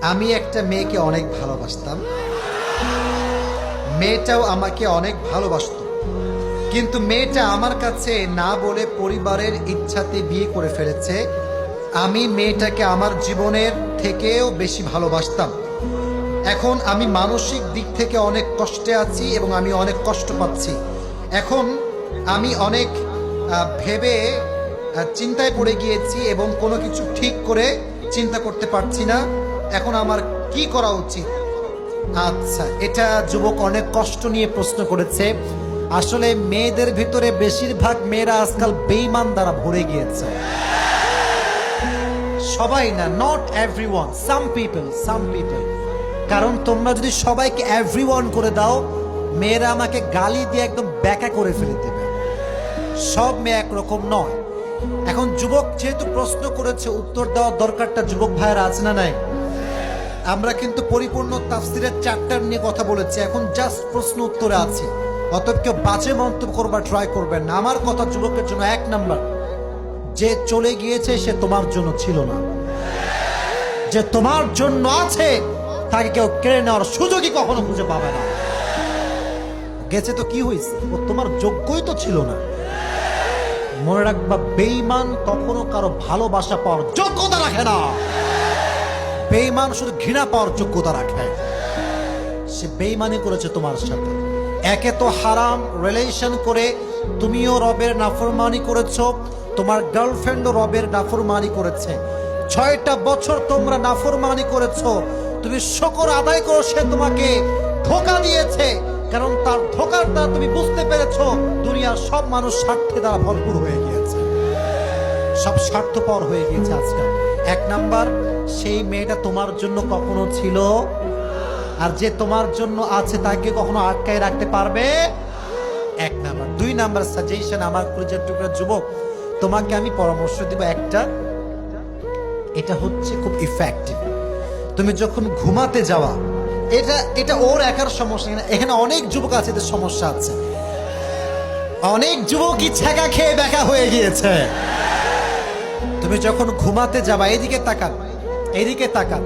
আমি একটা মেয়েকে অনেক ভালোবাসতাম, মেয়েটাও আমাকে অনেক ভালোবাসতো, কিন্তু মেয়েটা আমার কাছে না বলে পরিবারের ইচ্ছাতে বিয়ে করে ফেলেছে। আমি মেয়েটাকে আমার জীবনের থেকেও বেশি ভালোবাসতাম। এখন আমি মানসিক দিক থেকে অনেক কষ্টে আছি এবং আমি অনেক কষ্ট পাচ্ছি। এখন আমি অনেক ভেবে চিন্তায় পড়ে গিয়েছি এবং কোনো কিছু ঠিক করে চিন্তা করতে পারছি না। এখন আমার কি করা উচিত? আচ্ছা, এটা যুবক অনেক কষ্ট নিয়ে প্রশ্ন করেছে। আসলে মেয়েদের ভিতরে বেশিরভাগ মেয়েরা আজকাল বেঈমান দ্বারা ভরে গিয়েছে। সবাই না, নট এভরিওয়ান, সাম পিপল। কারণ তোমরা যদি সবাইকে এভরিওয়ান করে দাও, মেয়েরা আমাকে গালি দিয়ে একদম ব্যাকা করে ফেলে দেবে। সব মেয়ে একরকম নয়। এখন যুবক যেহেতু প্রশ্ন করেছে, উত্তর দেওয়ার দরকারটা যুবক ভাইয়ের আছে না নাই? আমরা কিন্তু পরিপূর্ণ তাফসিরের চ্যাপ্টার নিয়ে কথা বলেছি, এখন জাস্ট প্রশ্ন উত্তরে আছে। অতএব কেউ বাজে মন্তব্য করবার ট্রাই করবেন না। আমার কথা যুবকের জন্য এক নাম্বার, যে চলে গিয়েছে সে তোমার জন্য ছিল না। যে তোমার জন্য আছে তাকে কেউ কেড়ে নেওয়ার সুযোগই কখনো খুঁজে পাবে না। গেছে তো কি হয়েছে, ও তোমার যোগ্যই তো ছিল না। মনে রাখবা, বেঈমান কখনো কারো ভালোবাসা পাওয়ার যোগ্যতা রাখে না। বেঈমান শুধু ঘৃণা পাওয়ার যোগ্যতা রাখে। সে বেঈমানি করেছে তোমার সাথে। একে তো হারাম রিলেশন করে তুমিও রবের নাফরমানি করেছো, তোমার গার্লফ্রেন্ডও রবের নাফরমানি করেছে। 6টা বছর তোমরা নাফরমানি করেছো। তুমি শুকর আদায় করো, সে তোমাকে ধোঁকা দিয়েছে। কারণ তার ধোঁকার দ্বারা তুমি বুঝতে পেরেছো দুনিয়ার সব মানুষ স্বার্থে দ্বারা ভরপুর হয়ে গিয়েছে, সব স্বার্থপর হয়ে গিয়েছে আজকাল। এক নাম্বার, সেই মেয়েটা তোমার জন্য কখনো ছিল, আর যে তোমার জন্য আছে তাকে কখনো আটকায় রাখতে পারবে? এক নাম্বার। 2 নাম্বার সাজেশন আমার কলেজের টুকরা যুবক, তোমাকে আমি পরামর্শ দিব একটা, এটা হচ্ছে খুব ইফেক্টিভ। তুমি যখন ঘুমাতে যাওয়া, এটা ওর একার সমস্যা না, এখানে অনেক যুবক আছে এদের সমস্যা আছে। অনেক যুবকই ছ্যাঁকা খেয়ে ব্যাকা হয়ে গিয়েছে। তুমি যখন ঘুমাতে যাবা, এদিকে তাকান,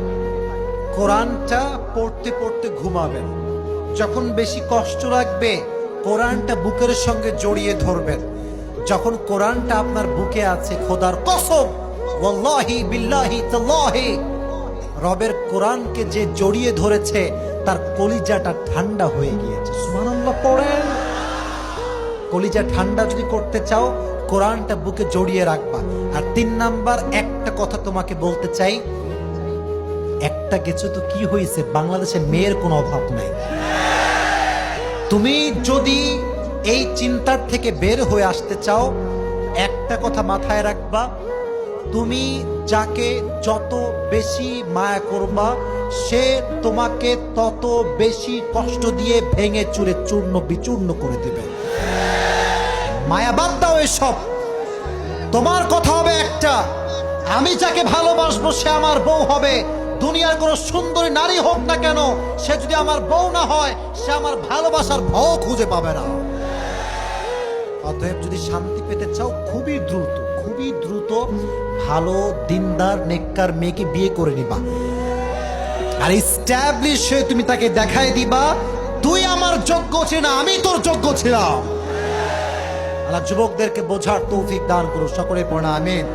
কোরআনটা পড়তে পড়তে ঘুমাবেন। যখন বেশি কষ্ট লাগবে, কোরআনটা বুকের সঙ্গে জড়িয়ে ধরবেন। যখন কোরআনটা আপনার বুকে আছে, খোদার কসম, ওয়াল্লাহি বিল্লাহি তাল্লাহি, রবের কোরআনকে যে জড়িয়ে ধরেছে তার কলিজাটা ঠান্ডা হয়ে গিয়েছে। সুবহানাল্লাহ পড়েন। কলিজা ঠান্ডা যদি করতে চাও, কোরআনটা বুকে জড়িয়ে রাখবা। আর 3 নাম্বার, একটা কথা তোমাকে বলতে চাই, একটা কিছু তো কি হয়েছে, বাংলাদেশে মেয়ের কোনো অভাব নাই। তুমি যদি এই চিন্তার থেকে বের হয়ে আসতে চাও, একটা কথা মাথায় রাখবা, তুমি যাকে যত বেশি মায়া করবা, সে তোমাকে তত বেশি কষ্ট দিয়ে ভেঙে চুরে চূর্ণ বিচূর্ণ করে দেবে। মায়া বাদ দাও এসব। তোমার কথা হবে একটা, আমি যাকে ভালোবাসবো সে আমার বউ হবে। দুনিয়ার কোন সুন্দরী নারী হোক না কেন, সে যদি আমার বউ না হয়, সে আমার ভালোবাসার ভাও খুঁজে পাবে না। অতএব যদি শান্তি পেতে চাও, খুবই দ্রুত ভালো দিনদার নেককার মেয়েকে বিয়ে করে নিবা। আর এস্টাবলিশ হয়ে তুমি তাকে দেখাই দিবা, তুই আমার যোগ্য ছিল না, আমি তোর যোগ্য ছিলাম। আল্লাহ যুবকদেরকে বোঝার তৌফিক দান করুন। সকলে পড়া আমিন।